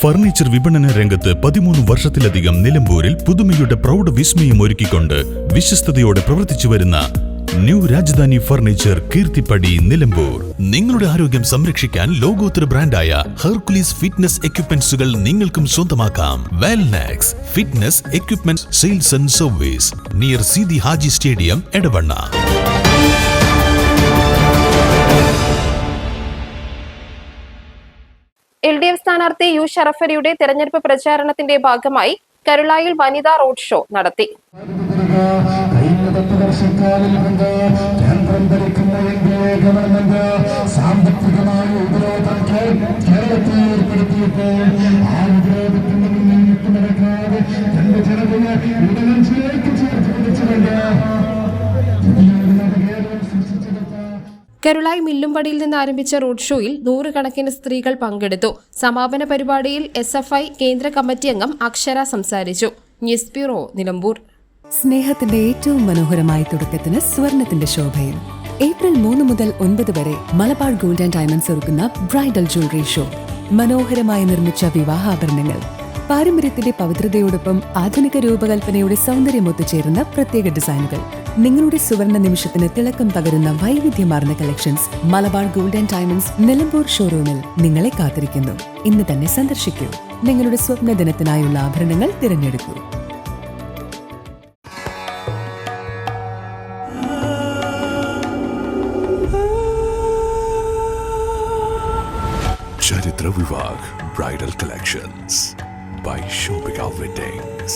Furniture വിപണന രംഗത്ത് 13 വർഷത്തിലധികം നിലമ്പൂരിൽ പുതുമയുടെ പ്രൗഢ വിസ്മയം ഒരുക്കിക്കൊണ്ട് വിശ്വസ്തയോടെ പ്രവർത്തിച്ചു വരുന്ന ന്യൂ രാജധാനി ഫർണിച്ചർ കീർത്തിപ്പടി നിലമ്പൂർ. നിങ്ങളുടെ ആരോഗ്യം സംരക്ഷിക്കാൻ ലോകോത്തര ബ്രാൻഡായ ഹെർക്കുലീസ് ഫിറ്റ്നസ് എക്യുപ്മെന്റ്സുകൾ നിങ്ങൾക്കും സ്വന്തമാക്കാം. Wellnex fitness equipment sales and service near Seethi Haji stadium, Edavanna. LDF സ്ഥാനാർത്ഥി യു ഷറഫലിയുടെ തെരഞ്ഞെടുപ്പ് പ്രചാരണത്തിന്റെ ഭാഗമായി കരുളായിൽ വനിതാ റോഡ് ഷോ നടത്തി. കരുളായി മില്ലുംപടിയിൽ നിന്ന് ആരംഭിച്ച റോഡ് ഷോയിൽ 100 കണക്കിന് സ്ത്രീകൾ പങ്കെടുത്തു. സമാപന പരിപാടിയിൽ SFI കേന്ദ്ര കമ്മിറ്റി അംഗം അക്ഷര സംസാരിച്ചു. News bureau, Nilambur. സ്നേഹത്തിന്റെ ഏറ്റവും മനോഹരമായ തുടക്കത്തിന് സ്വർണത്തിന്റെ ശോഭയും. ഏപ്രിൽ 3 മുതൽ 9 വരെ മലബാർ ഗോൾഡ് ആൻഡ് ഡയമണ്ട്സ് ഒരുക്കുന്ന ബ്രൈഡൽ ജ്വല്ലറി ഷോ. മനോഹരമായി നിർമ്മിച്ച വിവാഹാഭരണങ്ങൾ, പാരമ്പര്യത്തിന്റെ പവിത്രതയോടൊപ്പം ആധുനിക രൂപകൽപ്പനയുടെ സൗന്ദര്യം ഒത്തുചേരുന്ന പ്രത്യേക ഡിസൈനുകൾ. നിങ്ങളുടെ സുവർണ നിമിഷത്തിന് തിളക്കം പകരുന്ന വൈവിധ്യമാർന്ന collections Malabar gold and diamonds Nilambur ഷോറൂമിൽ നിങ്ങളെ കാത്തിരിക്കുന്നു. ഇന്ന് തന്നെ സന്ദർശിക്കൂ. നിങ്ങളുടെ സ്വപ്ന ദിനത്തിനായുള്ള ആഭരണങ്ങൾ തിരഞ്ഞെടുക്കൂ. ചരിത്ര Vivah bridal collections by Shobhika Weddings.